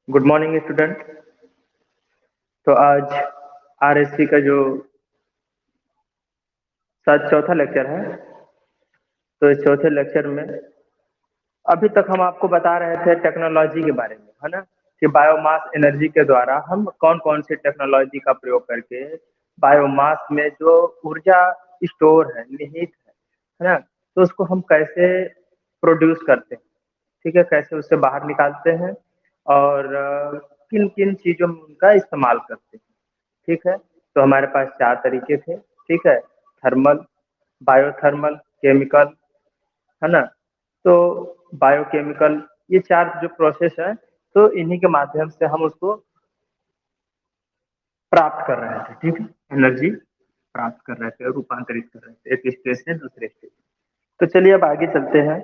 Good morning student. तो आज RSC का जो शायद चौथा लेक्चर है। तो इस चौथे लेक्चर में अभी तक हम आपको बता रहे थे टेक्नोलॉजी के बारे में, है ना, कि बायोमास एनर्जी के द्वारा हम कौन कौन सी टेक्नोलॉजी का प्रयोग करके बायोमास में जो ऊर्जा स्टोर है, निहित है ना, तो उसको हम कैसे प्रोड्यूस करते हैं, ठीक है, कैसे उससे बाहर निकालते हैं और किन किन चीज़ों में उनका इस्तेमाल करते हैं। ठीक है, तो हमारे पास 4 तरीके थे, ठीक है, थर्मल, बायोथर्मल, केमिकल, है ना। तो बायोकेमिकल, ये 4 जो प्रोसेस है, तो इन्हीं के माध्यम से हम उसको प्राप्त कर रहे थे, ठीक है, एनर्जी प्राप्त कर रहे थे और रूपांतरित कर रहे थे एक स्टेज से दूसरे स्टेज। तो चलिए अब आगे चलते हैं।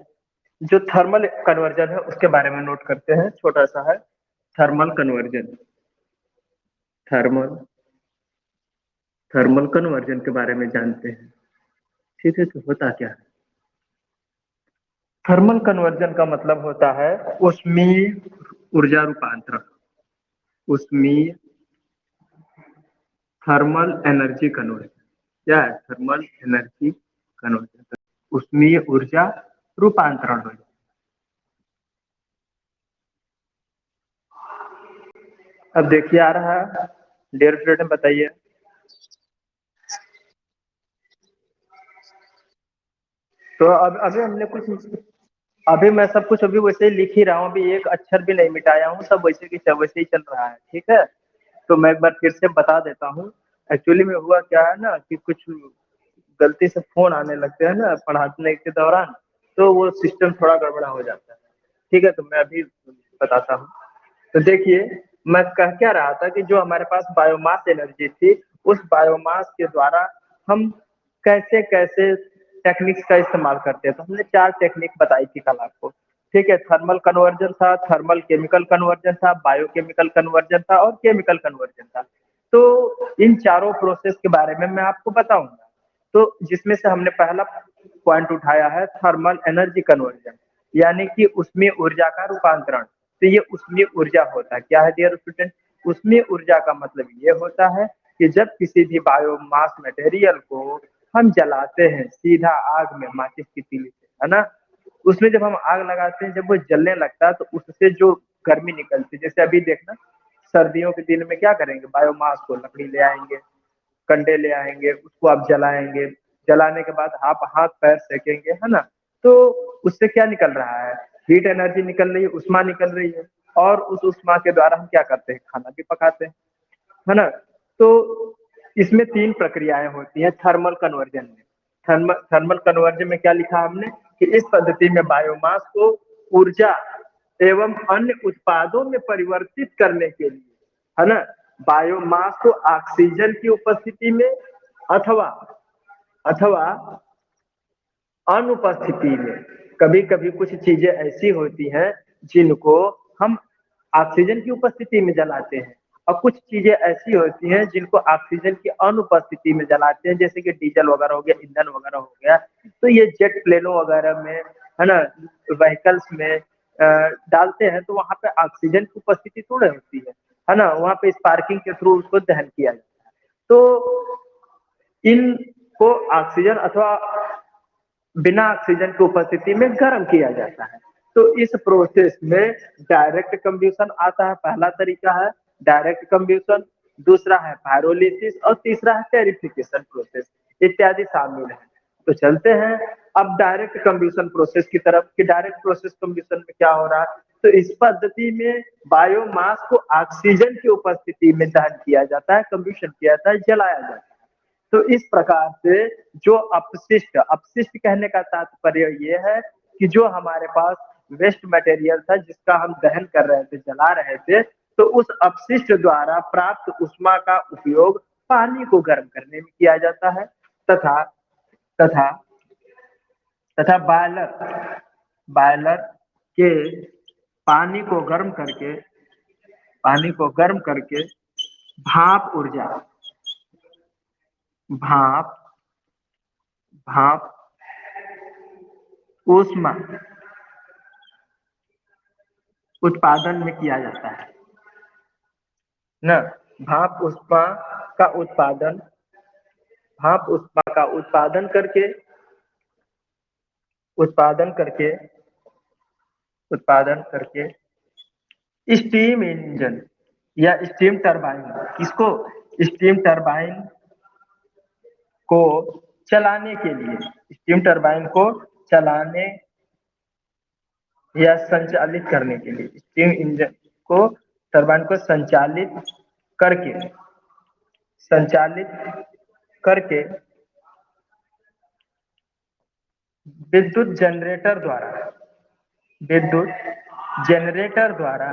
जो थर्मल कन्वर्जन है उसके बारे में नोट करते हैं, छोटा सा है thermal conversion. Thermal thermal conversion के बारे में जानते हैं, ठीक है। तो होता क्या है, थर्मल कन्वर्जन का मतलब होता है ऊष्मीय ऊर्जा रूपांतरण। ऊष्मीय थर्मल एनर्जी कन्वर्जन क्या है, थर्मल एनर्जी कन्वर्जन, ऊष्मीय ऊर्जा रूपांतरण हो। अब देखिए आ रहा है, डियर स्टूडेंट बताइए। तो अब अभी हमने कुछ, अभी मैं सब कुछ अभी वैसे ही लिख ही रहा हूँ, अभी एक अक्षर भी नहीं मिटाया हूँ, सब वैसे की सब वैसे ही चल रहा है, ठीक है। तो मैं एक बार फिर से बता देता हूँ। एक्चुअली में हुआ क्या है ना कि कुछ गलती से फोन आने लगते हैं ना पढ़ाने के दौरान, तो वो सिस्टम थोड़ा गड़बड़ा हो जाता है, ठीक है। तो मैं अभी बताता हूँ। तो देखिए, मैं कह क्या रहा था कि जो हमारे पास बायोमास एनर्जी थी, उस बायोमास के द्वारा हम कैसे कैसे टेक्निक्स का इस्तेमाल करते हैं। तो हमने 4 टेक्निक बताई थी कल आपको, ठीक है। थर्मल कन्वर्जन था, थर्मल केमिकल कन्वर्जन था, बायोकेमिकल कन्वर्जन था और केमिकल कन्वर्जन था। तो इन चारों प्रोसेस के बारे में मैं आपको बताऊंगा। तो जिसमें से हमने पहला पॉइंट उठाया है थर्मल एनर्जी कन्वर्जन, यानी कि उसमें ऊर्जा का रूपांतरण। तो ये उसमें ऊर्जा होता है क्या है डियर स्टूडेंट, उसमें ऊर्जा का मतलब ये होता है कि जब किसी भी बायोमास मटेरियल को हम जलाते हैं सीधा आग में माचिस की तीली से, है ना, उसमें जब हम आग लगाते हैं, जब वो जलने लगता है तो उससे जो गर्मी निकलती है, जैसे अभी देखना सर्दियों के दिन में क्या करेंगे, बायोमास को लकड़ी ले आएंगे, कंडे ले आएंगे, उसको आप जलाएंगे, जलाने के बाद आप हाथ पैर सेकेंगे, है ना। तो उससे क्या निकल रहा है, हीट एनर्जी निकल रही है, उष्मा निकल रही है, और उस उष्मा के द्वारा हम क्या करते हैं, खाना भी पकाते हैं, है ना। तो इसमें 3 प्रक्रियाएं होती हैं थर्मल कन्वर्जन में। थर्मल कन्वर्जन में क्या लिखा हमने कि इस पद्धति में बायोमास को ऊर्जा एवं अन्य उत्पादों में परिवर्तित करने के लिए, है ना, बायोमास को ऑक्सीजन की उपस्थिति में अथवा अथवा अनुपस्थिति में, कभी कभी कुछ चीजें ऐसी होती हैं जिनको हम ऑक्सीजन की उपस्थिति में जलाते हैं, और कुछ चीजें ऐसी होती हैं जिनको ऑक्सीजन की अनुपस्थिति में जलाते हैं, जैसे कि डीजल वगैरह हो गया, ईंधन वगैरह हो गया। तो ये जेट प्लेनों वगैरह में, है ना, व्हीकल्स में डालते हैं, तो वहां पे ऑक्सीजन की उपस्थिति थोड़ी होती है ना, वहां पे स्पार्किंग के थ्रू उसको दहन किया जाता है। तो इनको ऑक्सीजन अथवा बिना ऑक्सीजन की उपस्थिति में गर्म किया जाता है। तो इस प्रोसेस में डायरेक्ट कंबशन आता है, पहला तरीका है डायरेक्ट कंबशन, दूसरा है पायरोलिसिस और तीसरा है टेरिफिकेशन प्रोसेस, इत्यादि शामिल है। तो चलते हैं अब डायरेक्ट कंबशन प्रोसेस की तरफ कि डायरेक्ट प्रोसेस कंबशन में क्या हो रहा है। तो इस पद्धति में बायोमास को ऑक्सीजन की उपस्थिति में दहन किया जाता है, कंबशन किया जाता है, जलाया जाता है। तो इस प्रकार से जो अपशिष्ट, अपशिष्ट कहने का तात्पर्य ये है कि जो हमारे पास वेस्ट मटेरियल था जिसका हम दहन कर रहे थे, जला रहे थे, तो उस अपशिष्ट द्वारा प्राप्त उष्मा का उपयोग पानी को गर्म करने में किया जाता है, तथा तथा तथा बॉयलर बॉयलर के पानी को गर्म करके पानी को गर्म करके भाप ऊर्जा, भाप भाप ऊष्मा उत्पादन में किया जाता है। ना। भाप ऊष्मा का उत्पादन, भाप ऊष्मा का उत्पादन करके उत्पादन करके स्टीम इंजन या स्टीम टरबाइन, इसको स्टीम टरबाइन को चलाने के लिए, स्टीम टरबाइन को चलाने या संचालित करने के लिए, स्टीम इंजन को, टरबाइन को करके संचालित करके विद्युत जनरेटर द्वारा विद्युत जनरेटर द्वारा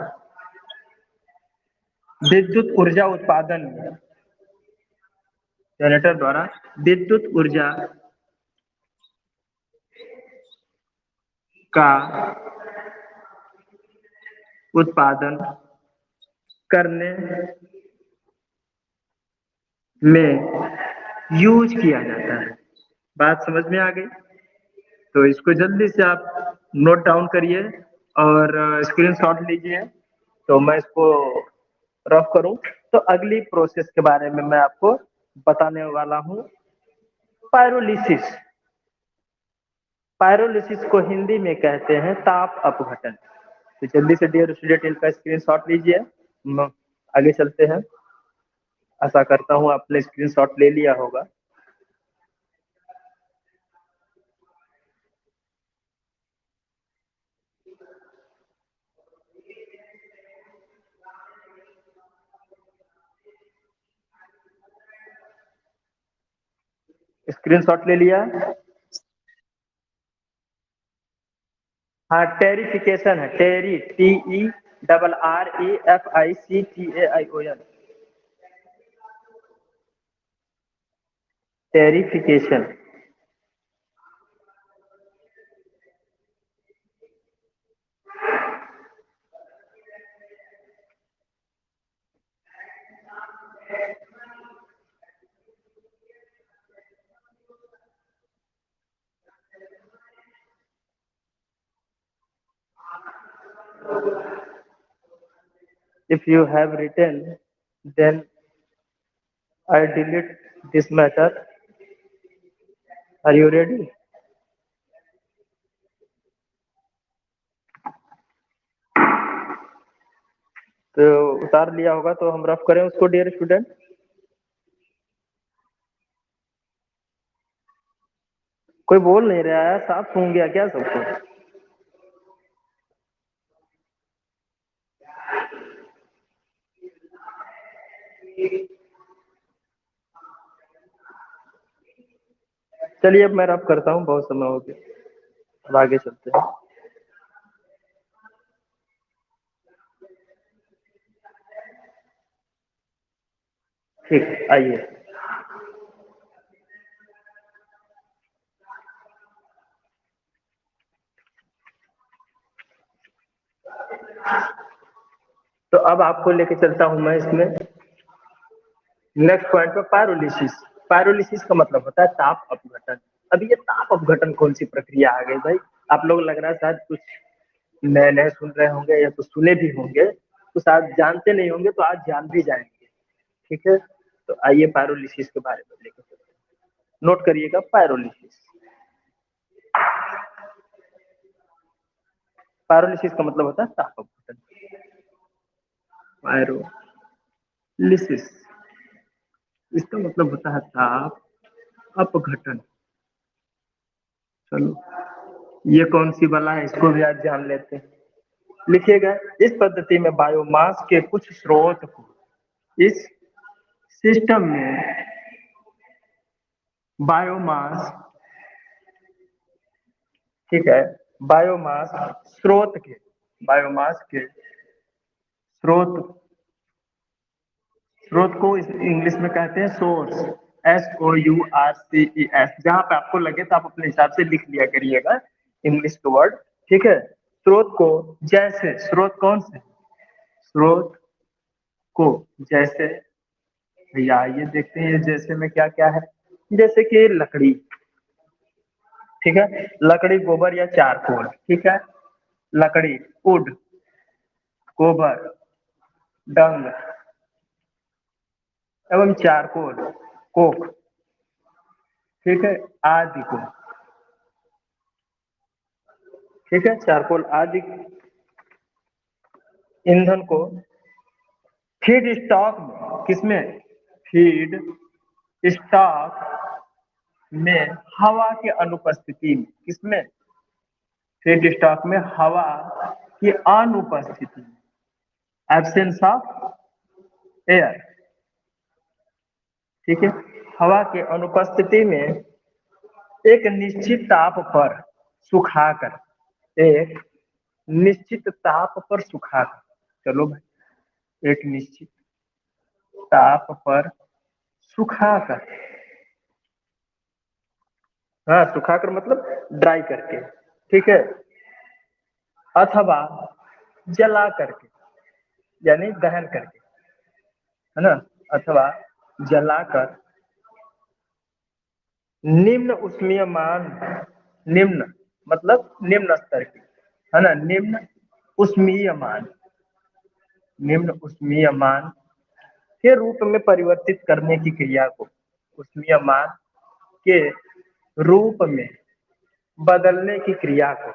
विद्युत ऊर्जा उत्पादन में जनरेटर द्वारा विद्युत ऊर्जा का उत्पादन करने में यूज किया जाता है। बात समझ में आ गई? तो इसको जल्दी से आप नोट डाउन करिए और स्क्रीनशॉट लीजिए, तो मैं इसको रफ करूं। तो अगली प्रोसेस के बारे में मैं आपको बताने वाला हूं, पायरोलिसिस। पायरोलिसिस को हिंदी में कहते हैं ताप अपघटन। तो जल्दी से डियर स्टूडेंट इनका स्क्रीनशॉट लीजिए, आगे चलते हैं। आशा करता हूं आपने स्क्रीनशॉट ले लिया होगा। स्क्रीनशॉट ले लिया? हाँ, टेरिफिकेशन है, TERREFICTAION, टेरिफिकेशन। If you have written, then I delete this matter. Are you ready? तो उतार लिया होगा, तो हम रफ करें उसको डियर स्टूडेंट। कोई बोल नहीं रहा है, साफ सूंघ गया क्या सबको? चलिए अब मैं रफ करता हूँ, बहुत समय हो गया, अब आगे चलते हैं। ठीक, आइए। तो अब आपको लेके चलता हूं मैं इसमें नेक्स्ट पॉइंट पे, पायरोलिसिस। पायरोलिसिस का मतलब होता है ताप अपघटन। अब ये ताप अपघटन कौन सी प्रक्रिया आ गई भाई? आप लोग लग रहा है शायद कुछ नए नए सुन रहे होंगे या कुछ सुने भी होंगे, तो शायद जानते नहीं होंगे, तो आज जान भी जाएंगे। ठीक है, तो आइए पायरोलिसिस के बारे में लेकर चलते हैं। नोट करिएगा, पायरोलिसिस। पायरोलिसिस का मतलब होता है ताप अपघटन। पायरोलिसिस, इसका मतलब होता है ताप अपघटन। चलो, ये कौन सी बला है, इसको भी आज जान लेते हैं। लिखिएगा, इस पद्धति में बायोमास के कुछ स्रोत को इस सिस्टम में बायोमास, ठीक है, बायोमास स्रोत के, बायोमास के स्रोत, स्रोत को इंग्लिश में कहते हैं सोर्स, SOURCES। जहां पे आपको लगे तो आप अपने हिसाब से लिख लिया करिएगा इंग्लिश के वर्ड। ठीक है, स्रोत को, जैसे स्रोत कौन से, स्रोत को जैसे, भैया ये देखते हैं जैसे में क्या क्या है। जैसे कि लकड़ी, ठीक है, लकड़ी, गोबर या चारकोल, ठीक है, लकड़ी, वुड, गोबर, डंग, एवं चारकोल, कोक, ठीक है, आदि को, ठीक है, चारकोल आदि ईंधन को फीड स्टॉक में, किसमें, फीड स्टॉक में हवा के अनुपस्थिति में, किसमें, फीड स्टॉक में हवा की अनुपस्थिति में, एब्सेंस ऑफ एयर, ठीक है, हवा के अनुपस्थिति में एक निश्चित ताप पर सुखाकर, एक निश्चित ताप पर सुखाकर, चलो भाई, एक निश्चित ताप पर सुखाकर, हाँ सुखाकर मतलब ड्राई करके, ठीक है, अथवा जला करके, यानी दहन करके, है ना, अथवा जलाकर निम्न उष्मीयमान, निम्न मतलब निम्न स्तर की, है ना, निम्न उष्मीयमान, निम्न उष्मीयमान के रूप में परिवर्तित करने की क्रिया को, उष्मीयमान के रूप में बदलने की क्रिया को,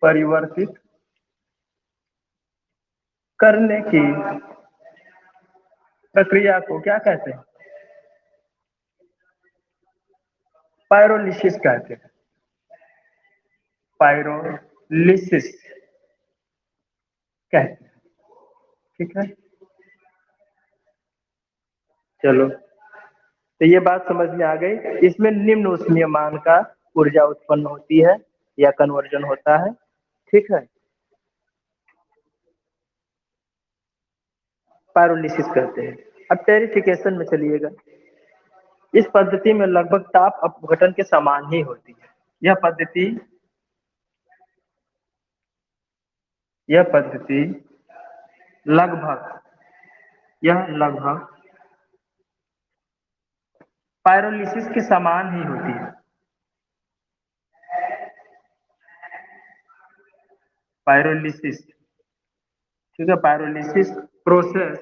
परिवर्तित करने की प्रक्रिया को क्या कहते हैं, पायरोलिसिस कहते हैं, पायरोलिसिस कहते हैं, ठीक है। चलो, तो ये बात समझ में आ गई, इसमें निम्न उष्मीयमान का ऊर्जा उत्पन्न होती है या कन्वर्जन होता है, ठीक है, पायरोलिसिस कहते हैं। अब टेरिफिकेशन में चलिएगा, इस पद्धति में लगभग ताप अपघटन के समान ही होती है। यह पद्धति यह पद्धति लगभग यह लगभग पायरोलिसिस के समान ही होती है। पायरोलिसिस, ठीक है, पायरोलिसिस प्रोसेस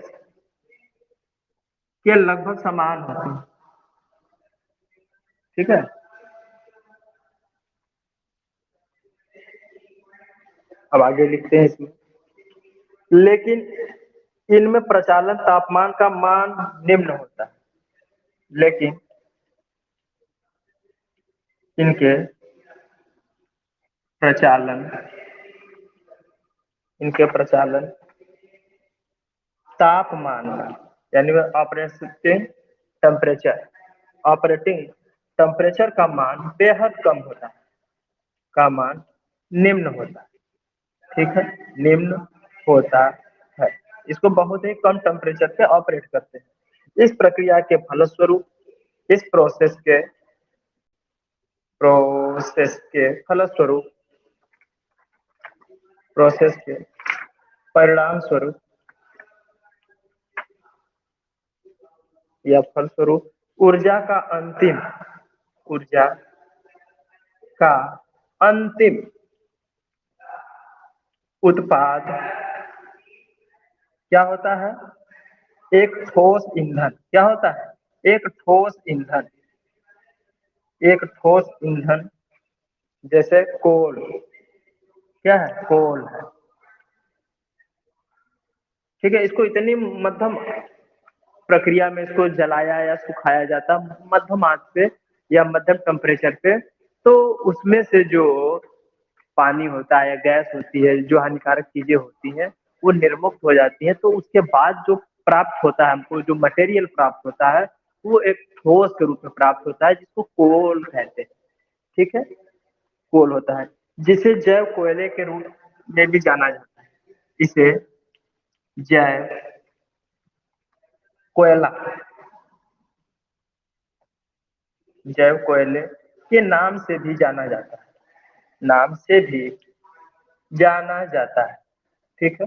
के लगभग समान होती है, ठीक है। अब आगे लिखते हैं इसमें, लेकिन इनमें प्रचालन तापमान का मान निम्न होता है, लेकिन इनके प्रचालन इनके प्रचालन तापमान का, यानी टेम्परेचर ऑपरेटिंग टेम्परेचर का मान बेहद कम होता है, का मान निम्न होता है, ठीक है, निम्न होता है। इसको बहुत ही कम टेम्परेचर पे ऑपरेट करते हैं। इस प्रक्रिया के फलस्वरूप इस प्रोसेस के परिणाम स्वरूप या फलस्वरूप ऊर्जा का अंतिम उत्पाद क्या होता है, एक ठोस ईंधन, क्या होता है, एक ठोस ईंधन जैसे कोल, क्या है, कोल है, ठीक है। इसको इतनी मध्यम प्रक्रिया में इसको जलाया या सुखाया जाता, मध्यम आंच पे या मध्यम टेम्परेचर पे, तो उसमें से जो पानी होता है या गैस होती है, जो हानिकारक चीजें होती हैं, वो निर्मुक्त हो जाती हैं। तो उसके बाद जो प्राप्त होता है, हमको जो मटेरियल प्राप्त होता है, वो एक ठोस के रूप में प्राप्त होता है, जिसको कोल कहते हैं, ठीक है, कोल होता है, जिसे जैव कोयले के रूप में भी जाना जाता है। इसे जैव कोयला जैव कोयले के नाम से भी जाना जाता है, नाम से भी जाना जाता है, ठीक है।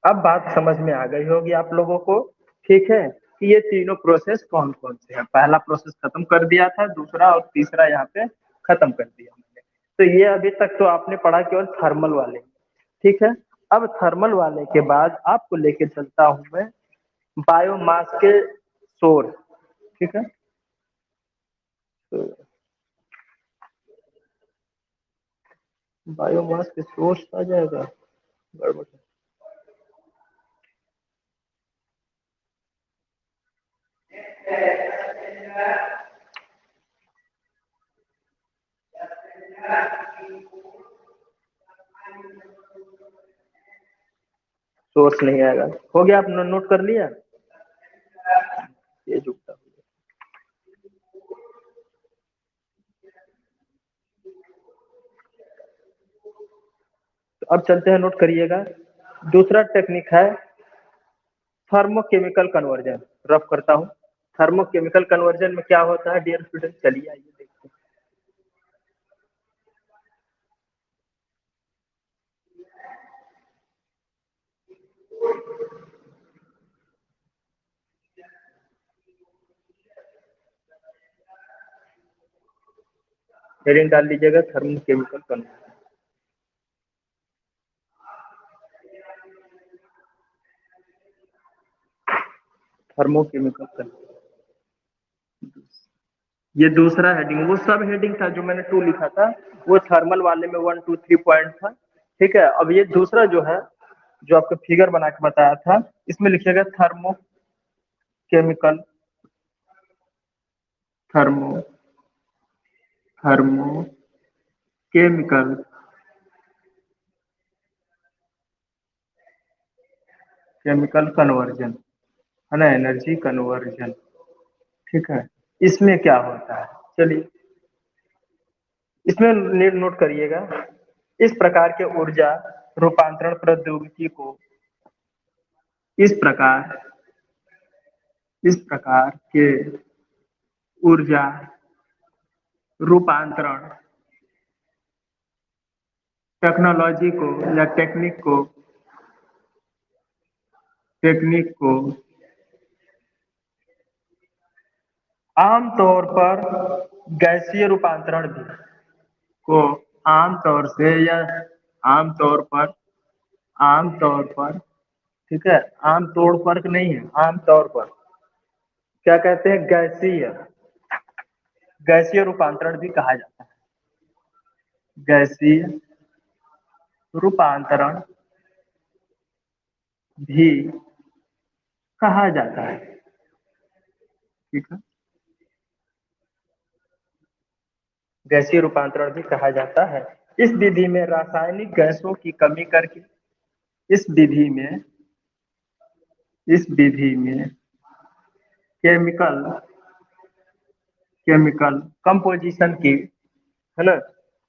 अब बात समझ में आ गई होगी आप लोगों को, ठीक है, कि ये तीनों प्रोसेस कौन कौन से हैं। पहला प्रोसेस खत्म कर दिया था, दूसरा और तीसरा यहाँ पे खत्म कर दिया हमने। तो ये अभी तक तो आपने पढ़ा केवल थर्मल वाले, ठीक है। अब थर्मल वाले के बाद आपको लेके चलता हूं मैं बायोमास के सोर्स, ठीक है। तो बायोमास के सोर्स आ जाएगा, गड़बड़ है। सोर्स नहीं आएगा। हो गया, आपने नोट कर लिया? ये जुड़ता तो अब चलते हैं, नोट करिएगा। दूसरा टेक्निक है थर्मोकेमिकल कन्वर्जन। रफ करता हूँ। थर्मोकेमिकल कन्वर्जन में क्या होता है डियर स्टूडेंट, चलिए आइए देखते हैं। हेडिंग डाल लीजिएगा थर्मोकेमिकल कन्वर्जन। थर्मोकेमिकल कन्वर्जन, ये दूसरा हेडिंग, वो सब हेडिंग था जो मैंने 2 लिखा था, वो थर्मल वाले में 1 2 3 पॉइंट था, ठीक है। अब ये दूसरा जो है, जो आपको फिगर बना के बताया था, इसमें लिखिएगा thermochemical, thermo thermochemical chemical conversion, है ना, एनर्जी कन्वर्जन, ठीक है। इसमें क्या होता है, चलिए इसमें नोट करिएगा। इस प्रकार के ऊर्जा रूपांतरण प्रौद्योगिकी को इस प्रकार इस प्रकार के ऊर्जा रूपांतरण टेक्नोलॉजी को या टेक्निक को आमतौर पर गैसीय रूपांतरण भी को आमतौर से या आमतौर पर आमतौर पर, ठीक है, आमतौर पर नहीं है, आमतौर पर क्या कहते हैं, गैसीय रूपांतरण भी कहा जाता है। गैसीय रूपांतरण भी कहा जाता है, ठीक है। गैसीय रूपांतरण भी कहा जाता है। इस विधि में रासायनिक गैसों की कमी करके इस विधि में इस विधि में केमिकल केमिकल कंपोजिशन की, है ना,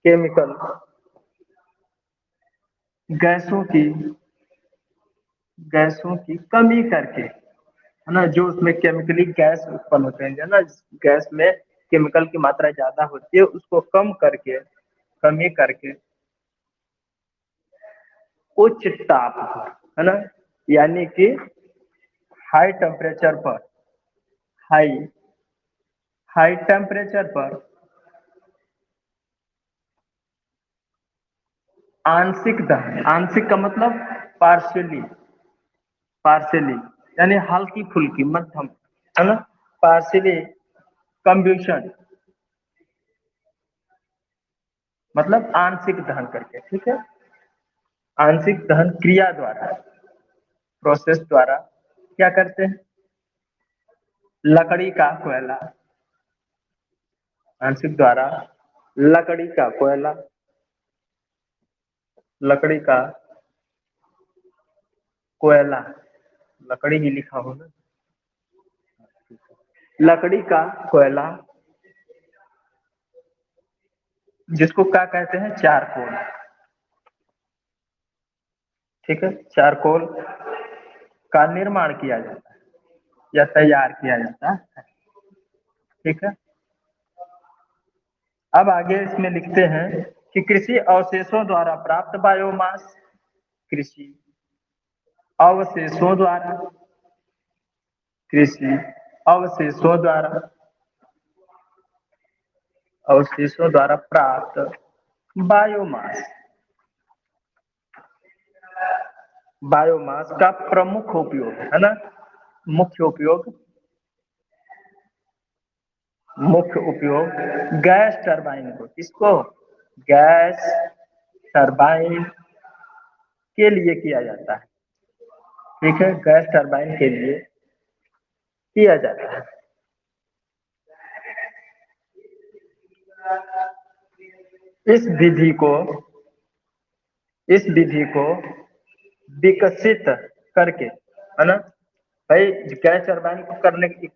केमिकल गैसों की गैसों की कमी करके, है ना, जो उसमें केमिकली गैस उत्पन्न होते हैं, है ना, गैस में केमिकल की मात्रा ज्यादा होती है, उसको कमी करके उच्च ताप पर, है ना, यानी कि हाई टेम्परेचर पर, हाई हाई टेम्परेचर पर आंशिक दहन, आंशिक का मतलब पार्शियली, पार्शियली यानी हल्की फुल्की मध्यम, है ना, पार्शियली कंब्यूशन मतलब आंशिक दहन करके, ठीक है। आंशिक दहन क्रिया द्वारा, प्रोसेस द्वारा क्या करते हैं, लकड़ी का कोयला, आंशिक द्वारा लकड़ी का कोयला, लकड़ी का कोयला, लकड़ी ही लिखा हो ना, लकड़ी का कोयला जिसको क्या कहते हैं, चारकोल, ठीक है, चारकोल का निर्माण किया जाता है या तैयार किया जाता है, ठीक है। अब आगे इसमें लिखते हैं कि कृषि अवशेषों द्वारा प्राप्त बायोमास, कृषि अवशेषों द्वारा कृषि अवशेषों द्वारा अवशेषों द्वारा प्राप्त बायोमास, बायोमास का प्रमुख उपयोग, है ना, मुख्य उपयोग, मुख्य उपयोग गैस टरबाइन को, किसको, गैस टरबाइन के लिए किया जाता है। ठीक है, गैस टरबाइन के लिए किया जाता है। इस विधि को, इस विधि को विकसित करके, है ना भाई, गैस टरबाइन को करने की,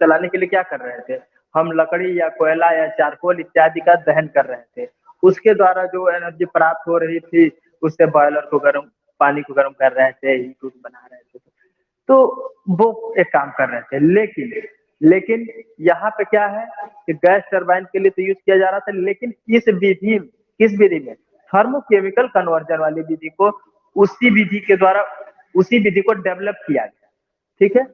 चलाने के लिए क्या कर रहे थे हम, लकड़ी या कोयला या चारकोल इत्यादि का दहन कर रहे थे, उसके द्वारा जो एनर्जी प्राप्त हो रही थी उससे बॉयलर को गर्म, पानी को गर्म कर रहे थे, हीट उट बना रहे थे, तो वो एक काम कर रहे थे। लेकिन लेकिन यहाँ पे क्या है कि गैस टरबाइन के लिए तो यूज किया जा रहा था, लेकिन इस विधि, किस विधि में, थर्मोकेमिकल कन्वर्जन वाली विधि को, उसी विधि के द्वारा, उसी विधि को डेवलप किया गया। ठीक है,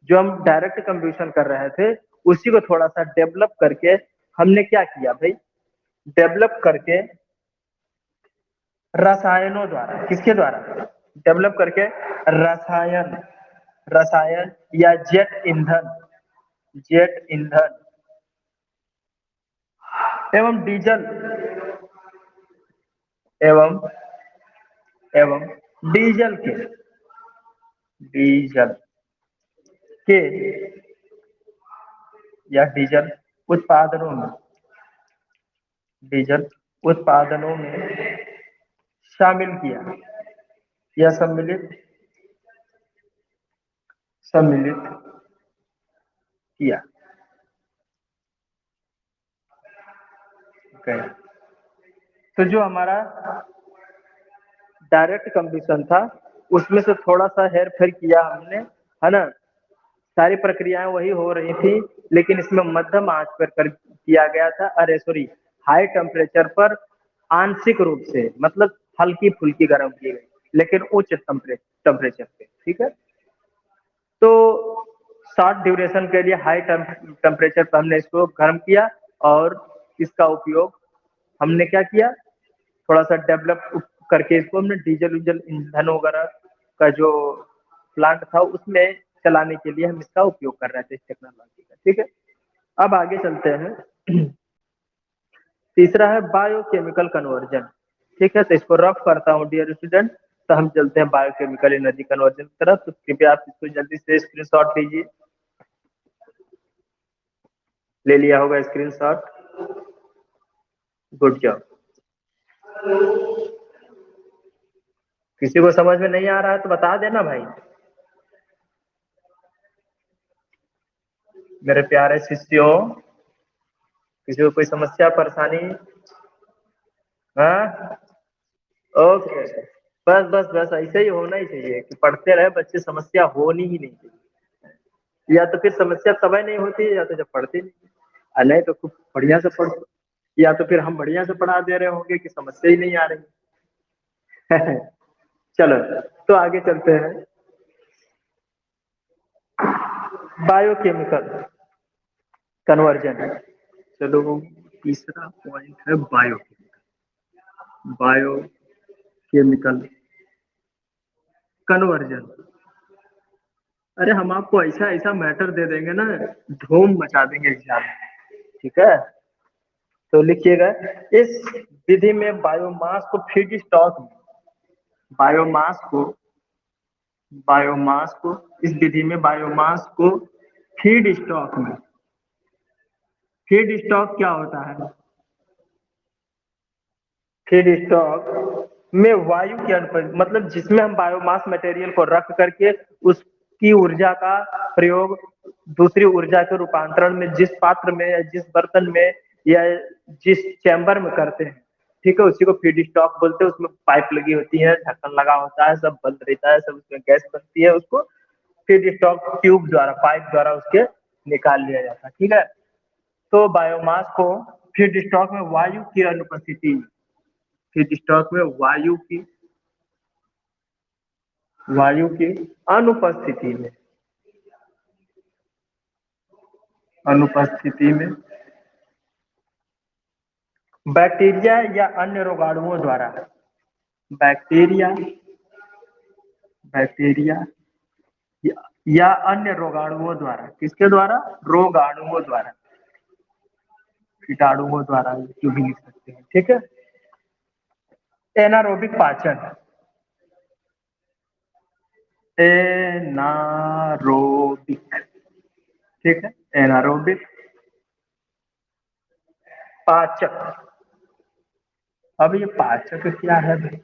जो हम डायरेक्ट कंप्यूशन कर रहे थे उसी को थोड़ा सा डेवलप करके हमने क्या किया भाई, डेवलप करके रसायनों द्वारा, किसके द्वारा, डेवलप करके रसायन, रसायन या जेट ईंधन, जेट ईंधन एवं डीजल, एवं एवं डीजल के, डीजल के या डीजल उत्पादनों में, डीजल उत्पादनों में शामिल किया या सम्मिलित, सम्मिलित किया गया। तो जो हमारा डायरेक्ट कंबशन था उसमें से थोड़ा सा हेर फेर किया हमने, है ना, सारी प्रक्रियाएं वही हो रही थी, लेकिन इसमें मध्यम आंच पर कर किया गया था, अरे सॉरी, हाई टेम्परेचर पर आंशिक रूप से, मतलब हल्की फुल्की गर्म की गई, लेकिन उच्च टेम्परेचर पे। ठीक है, तो शॉर्ट ड्यूरेशन के लिए हाई टेम्परेचर पर हमने इसको गर्म किया, और इसका उपयोग हमने क्या किया, थोड़ा सा डेवलप करके इसको हमने डीजल उजल ईंधन वगैरह का जो प्लांट था उसमें चलाने के लिए हम इसका उपयोग कर रहे थे, इस टेक्नोलॉजी का। ठीक है, अब आगे चलते हैं। तीसरा है बायोकेमिकल कन्वर्जन। ठीक है, तो इसको रफ करता हूँ डियर स्टूडेंट, तो हम चलते हैं बायोकेमिकल एनर्जी कन्वर्जन की तरफ। तो कृपया आप इसको जल्दी से स्क्रीनशॉट लीजिए, ले लिया होगा स्क्रीनशॉट, गुड जॉब। किसी को समझ में नहीं आ रहा है तो बता देना भाई, मेरे प्यारे शिष्यों, किसी को कोई समस्या परेशानी, हाँ, ओके, बस बस बस ऐसे ही होना ही चाहिए कि पढ़ते रहे बच्चे, समस्या होनी ही नहीं चाहिए, या तो फिर समस्या तब नहीं होती है या तो जब पढ़ते नहीं, नहीं तो खूब बढ़िया से पढ़, या तो फिर हम बढ़िया से पढ़ा दे रहे होंगे कि समस्या ही नहीं आ रही। चलो, तो आगे चलते हैं। बायोकेमिकल कन्वर्जन, चलो, तीसरा पॉइंट है बायोकेमिकल कन्वर्जन। अरे हम आपको ऐसा ऐसा मैटर दे देंगे ना, धूम मचा देंगे एग्जाम में। ठीक है, तो लिखिएगा, इस विधि में बायोमास को फीड स्टॉक, बायोमास को, बायोमास को, इस विधि में बायोमास को फीड स्टॉक में, फीड स्टॉक क्या होता है, फीड स्टॉक में वायु के अनुपात, मतलब जिसमें हम बायोमास मटेरियल को रख करके उसकी ऊर्जा का प्रयोग दूसरी ऊर्जा के रूपांतरण में जिस पात्र में या जिस बर्तन में या जिस चैम्बर में करते हैं, ठीक है, उसी को फीड स्टॉक बोलते हैं। उसमें पाइप लगी होती है, ढक्कन लगा होता है, सब बंद रहता है, सब उसमें गैस बनती है, उसको फीड स्टॉक ट्यूब द्वारा, पाइप द्वारा उसके निकाल लिया जाता है। ठीक है, तो बायोमास को फीड स्टॉक में वायु की अनुपस्थिति, फीड स्टॉक में वायु की अनुपस्थिति में, अनुपस्थिति में बैक्टीरिया या अन्य रोगाणुओं द्वारा, बैक्टीरिया, बैक्टीरिया या अन्य रोगाणुओं द्वारा। किसके द्वारा? रोगाणुओं द्वारा, कीटाणुओं द्वारा, जो भी लिख सकते हैं। ठीक है। एनारोबिक पाचन, एनारोबिक, ठीक है, एनारोबिक पाचक। अब ये पाचक क्या है भाई?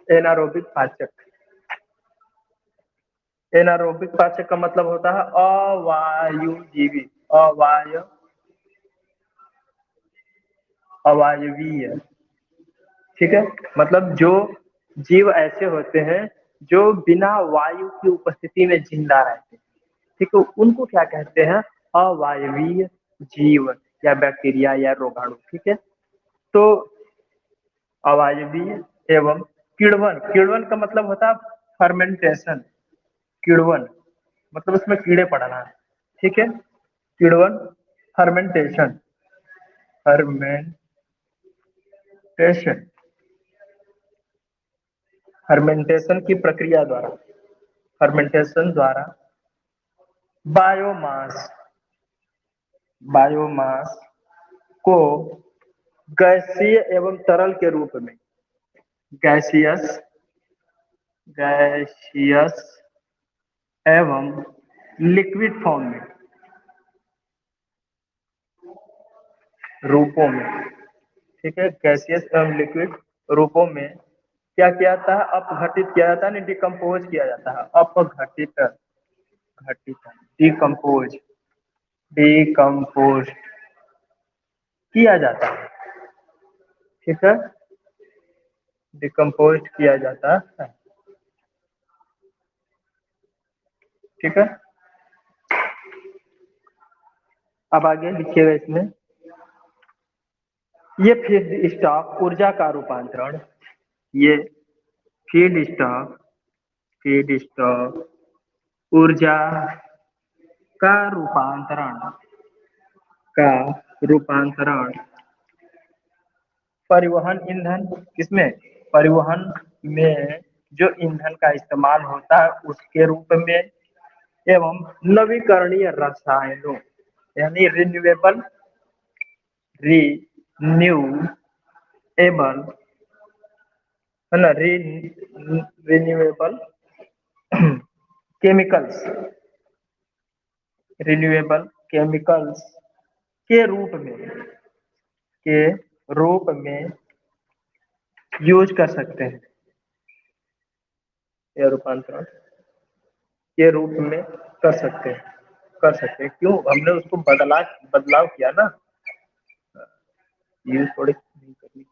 एनारोबिक पाचक, एनारोबिक पाचक का मतलब होता है अवायुजीवी, अवाय अवायवीय। ठीक है, मतलब जो जीव ऐसे होते हैं जो बिना वायु की उपस्थिति में जिंदा रहते हैं। ठीक है, उनको क्या कहते हैं? अवायवीय जीव या बैक्टीरिया या रोगाणु। ठीक है, तो अवायवीय एवं किण्वन, किण्वन का मतलब होता है फर्मेंटेशन, किण्वन मतलब उसमें कीड़े पड़ना है। ठीक है, किण्वन, फर्मेंटेशन, फर्मेंटेशन, फर्मेंटेशन की प्रक्रिया द्वारा, फर्मेंटेशन द्वारा बायोमास, बायोमास को गैसीय एवं तरल के रूप में, गैसियस, गैसियस एवं लिक्विड फॉर्म में, रूपों में, ठीक है, गैसियस एवं लिक्विड रूपों में क्या किया जाता है? अपघटित किया जाता है, नहीं डिकम्पोज किया जाता है, अपघटित, घटित, डिकम्पोज, डिकम्पोज किया जाता है। ठीक है, डिकम्पोज किया जाता है। ठीक है, अब आगे लिखिएगा इसमें, ये फीड स्टॉक ऊर्जा का रूपांतरण, ये फीड स्टॉक, फीड स्टॉक ऊर्जा का रूपांतरण, का रूपांतरण परिवहन ईंधन, किसमें? परिवहन में जो ईंधन का इस्तेमाल होता है उसके रूप में, एवं नवीकरणीय रसायनों, यानी रिन्यूएबल, रिन्यूएबल, है ना, रिन्यूएबल केमिकल्स, रिन्यूएबल केमिकल्स के रूप में, के रूप में यूज कर सकते हैं, या रूपांतरण के रूप में कर सकते हैं, कर सकते हैं। क्यों? हमने उसको बदलाव किया ना, यूज थोड़ी नहीं करनी।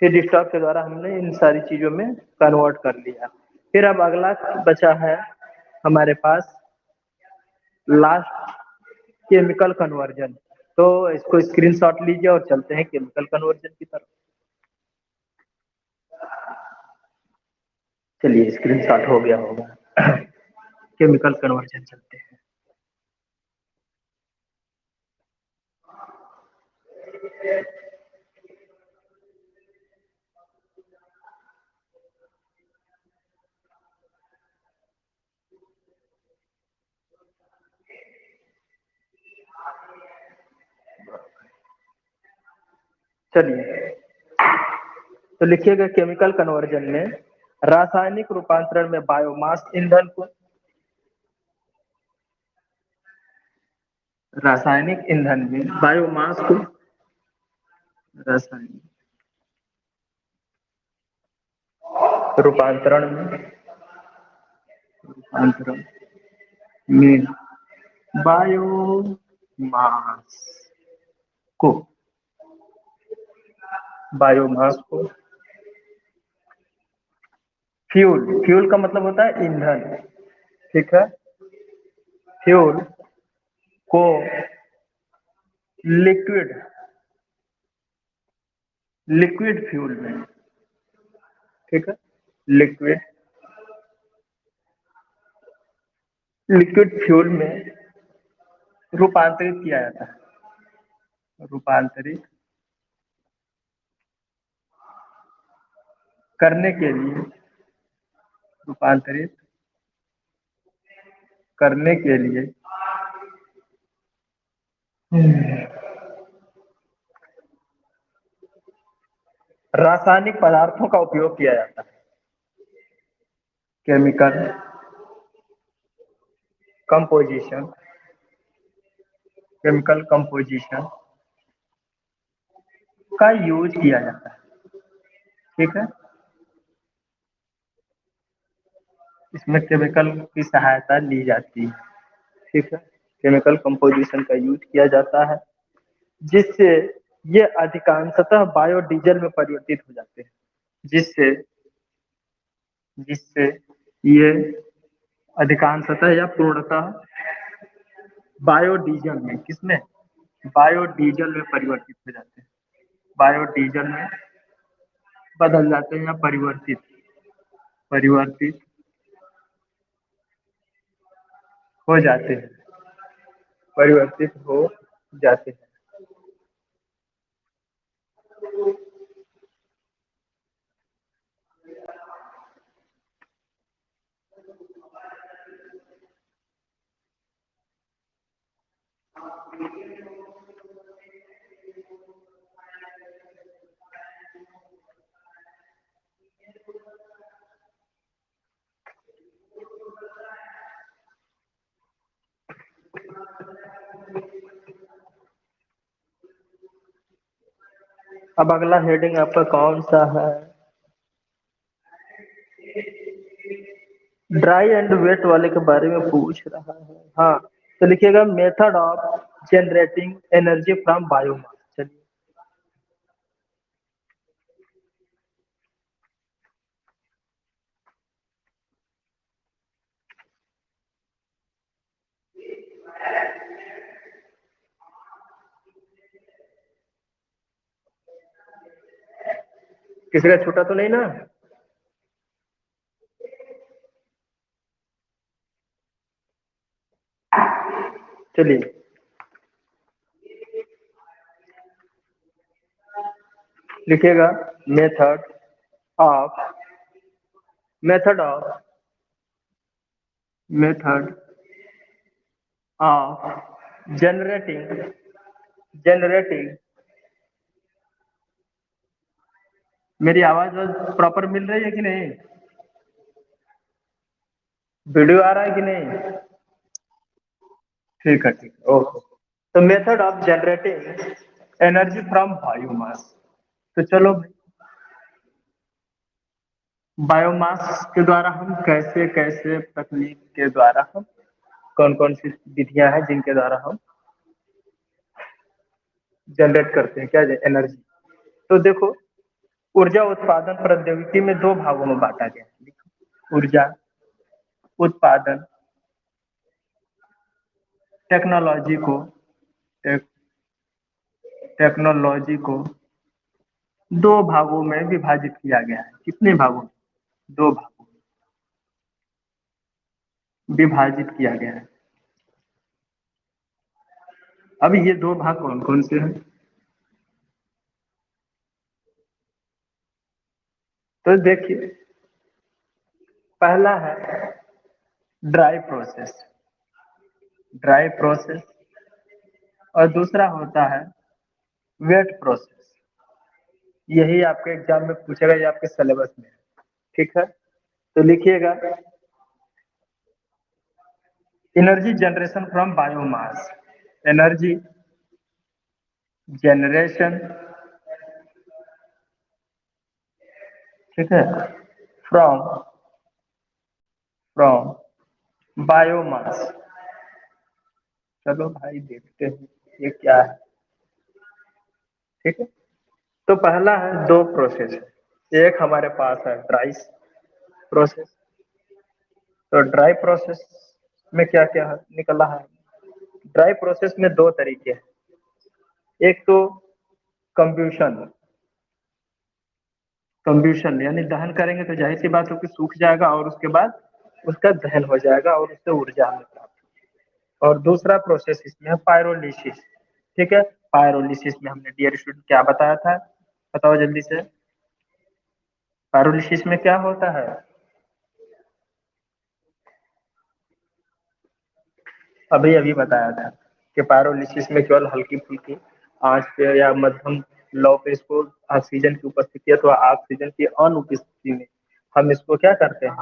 फिर स्टॉक के द्वारा हमने इन सारी चीजों में कन्वर्ट कर लिया। फिर अब अगला बचा है हमारे पास लास्ट, केमिकल कन्वर्जन। तो इसको स्क्रीनशॉट लीजिए और चलते हैं केमिकल कन्वर्जन की तरफ। चलिए, स्क्रीनशॉट हो गया होगा। केमिकल कन्वर्जन चलते हैं। चलिए, तो लिखिएगा केमिकल कन्वर्जन में रासायनिक रूपांतरण में बायोमास ईंधन को, रासायनिक ईंधन में बायोमास को, रासायनिक रूपांतरण में, रूपांतरण में बायोमास को, बायोमास को फ्यूल, फ्यूल का मतलब होता है ईंधन। ठीक है, फ्यूल को लिक्विड, लिक्विड फ्यूल में, ठीक है, लिक्विड, लिक्विड फ्यूल में रूपांतरित किया जाता है, रूपांतरित करने के लिए, रूपांतरित करने के लिए रासायनिक पदार्थों का उपयोग किया जाता है। केमिकल कंपोजिशन, केमिकल कंपोजिशन का यूज किया जाता है। ठीक है, इसमें केमिकल की सहायता ली जाती है। ठीक है, केमिकल कंपोजिशन का यूज किया जाता है, जिससे ये अधिकांशतः बायोडीजल में परिवर्तित हो जाते हैं। जिससे जिससे ये अधिकांशतः या पूर्णतः बायोडीजल में, किसमें, बायोडीजल में परिवर्तित हो जाते हैं। बायोडीजल में बदल जाते हैं या परिवर्तित परिवर्तित हो जाते हैं, परिवर्तित हो जाते हैं। अब अगला हेडिंग आपका कौन सा है? ड्राई एंड वेट वाले के बारे में पूछ रहा है। हाँ, तो लिखिएगा method of generating energy from biomass. चलिए, किसी का छूटा तो नहीं ना? चलिए, लिखिएगा method of method of method of generating. मेरी आवाज प्रॉपर मिल रही है कि नहीं? वीडियो आ रहा है कि नहीं? ठीक है, ठीक है, ओके। तो method of generating energy from biomass. तो चलो, बायोमास के द्वारा हम कैसे कैसे तकनीक के द्वारा हम कौन कौन सी विधियां हैं जिनके द्वारा हम जनरेट करते हैं क्या एनर्जी। तो देखो, ऊर्जा उत्पादन प्रौद्योगिकी में दो भागों में बांटा गया है। ऊर्जा उत्पादन टेक्नोलॉजी को टेक, टेक्नोलॉजी को दो भागों में विभाजित किया गया है। कितने भागों में? दो भागों में विभाजित किया गया है। अब ये दो भाग कौन कौन से हैं? तो देखिए, पहला है ड्राई प्रोसेस, ड्राई प्रोसेस, और दूसरा होता है वेट प्रोसेस। यही आपके एग्जाम में पूछेगा, ये आपके सिलेबस में है। ठीक है, तो लिखिएगा energy generation from biomass, energy generation, ठीक है, फ्रॉम फ्रॉम बायोमास। चलो भाई, देखते हैं ये क्या है। ठीक है, तो पहला है, दो प्रोसेस है। एक हमारे पास है ड्राई प्रोसेस। तो ड्राई प्रोसेस में क्या क्या निकला है? ड्राई प्रोसेस में दो तरीके हैं। एक तो कंब्यूशन, कंब्यूशन यानी दहन करेंगे तो जाहिर सी बात हो कि सूख जाएगा और उसके बाद उसका दहन हो जाएगा और उससे ऊर्जा हमें प्राप्त। और दूसरा प्रोसेस इसमें है पायरोलिसिस। ठीक है, पायरोलिसिस में हमने डियर स्टूडेंट क्या बताया था? बताओ जल्दी से। पायरोलिसिस में क्या होता है? अभी अभी बताया था कि पायरोलिसिस में केवल हल्की फुल्की आंच पे या मध्यम लौ पे इसको ऑक्सीजन की उपस्थिति अथवा ऑक्सीजन की अनुपस्थिति में हम इसको क्या करते हैं,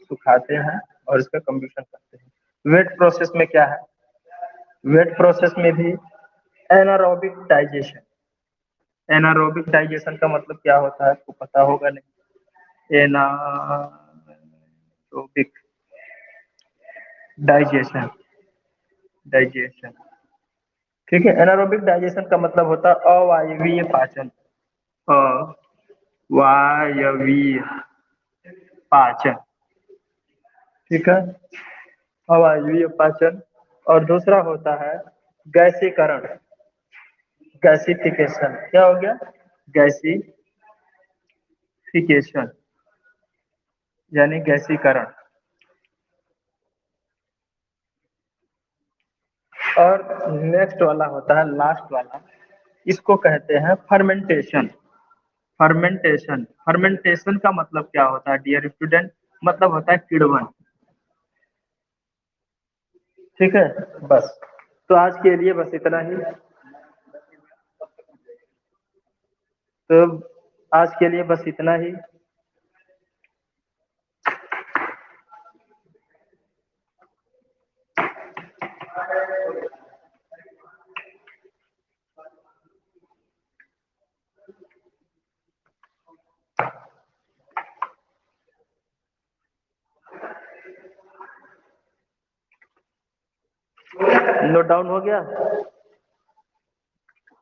सुखाते हैं और इसका कंप्यूशन करते हैं। वेट प्रोसेस में क्या है, वेट प्रोसेस में भी एनारोबिक डाइजेशन। एनारोबिक डाइजेशन का मतलब क्या होता है आपको पता होगा नहीं। एनारोबिक डाइजेशन, डाइजेशन, ठीक है। एनारोबिक डाइजेशन का मतलब होता है अवायवीय पाचन, अवायवीय पाचन, ठीक है, अवायवीय पाचन। और दूसरा होता है गैसीकरण, गैसिफिकेशन। क्या हो गया, गैसिफिकेशन यानी गैसीकरण। और नेक्स्ट वाला होता है लास्ट वाला, इसको कहते हैं फर्मेंटेशन। फर्मेंटेशन, फर्मेंटेशन का मतलब क्या होता है डियर स्टूडेंट, मतलब होता है किण्वन, ठीक है। बस, तो आज के लिए बस इतना ही। तो आज के लिए बस इतना ही। नोट डाउन हो गया,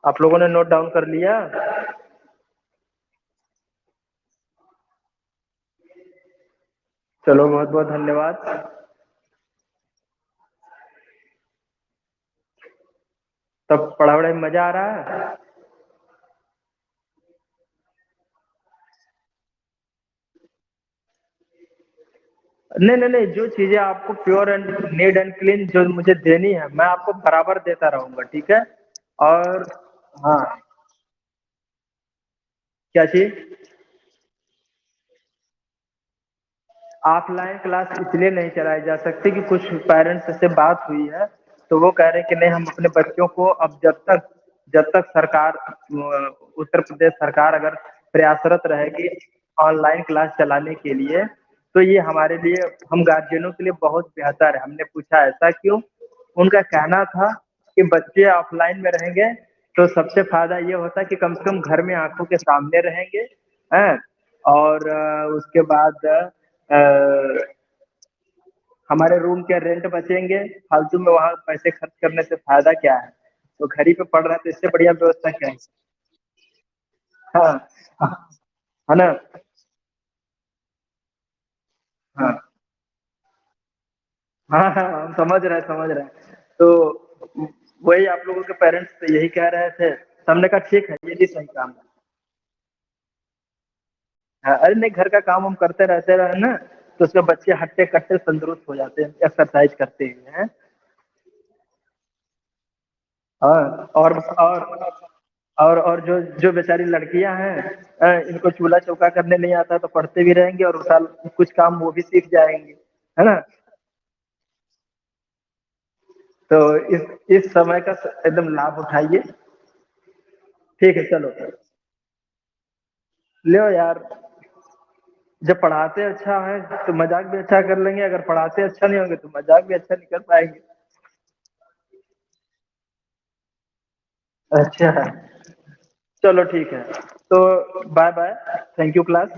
आप लोगों ने नोट डाउन कर लिया। चलो बहुत बहुत धन्यवाद। तब पढ़ाई वढ़ाई में मजा आ रहा है। नहीं नहीं नहीं, जो चीजें आपको pure and neat and clean जो मुझे देनी है मैं आपको बराबर देता रहूंगा, ठीक है। और हाँ, क्या चीज, ऑफलाइन क्लास इसलिए नहीं चलाई जा सकती कि कुछ पेरेंट्स से बात हुई है, तो वो कह रहे हैं कि नहीं हम अपने बच्चों को अब जब तक सरकार उत्तर प्रदेश सरकार अगर प्रयासरत रहेगी ऑनलाइन क्लास चलाने के लिए, तो ये हमारे लिए, हम गार्जियनों के लिए बहुत बेहतर है। हमने पूछा ऐसा क्यों, उनका कहना था कि बच्चे ऑफलाइन में रहेंगे तो सबसे फायदा ये होता है कि कम से कम घर में आंखों के सामने रहेंगे हैं। और उसके बाद हमारे रूम के रेंट बचेंगे, फालतू में वहां पैसे खर्च करने से फायदा क्या है। तो घर ही पे पढ़ रहे हैं तो इससे बढ़िया व्यवस्था क्या है। हाँ हाँ, है ना। हाँ हाँ हाँ, हम समझ रहे हैं। तो वही आप लोगों के पेरेंट्स तो यही कह रहे थे, तो हमने कहा ठीक है ये भी सही काम है। हाँ, अरे नहीं, घर का काम हम करते रहते रहे ना, तो उसके बच्चे हट्टे कट्टे तंदुरुस्त हो जाते हैं एक्सरसाइज करते हुए हैं। हाँ, और जो जो बेचारी लड़कियां हैं, इनको चूल्हा चौका करने नहीं आता तो पढ़ते भी रहेंगे और उस साल कुछ काम वो भी सीख जाएंगे, है ना। तो इस समय का एकदम लाभ उठाइए। ठीक है चलो, ले यार, जब पढ़ाते अच्छा है तो मजाक भी अच्छा कर लेंगे, अगर पढ़ाते अच्छा नहीं होंगे तो मजाक भी अच्छा नहीं कर पाएंगे। अच्छा, चलो ठीक है, तो bye bye, thank you class.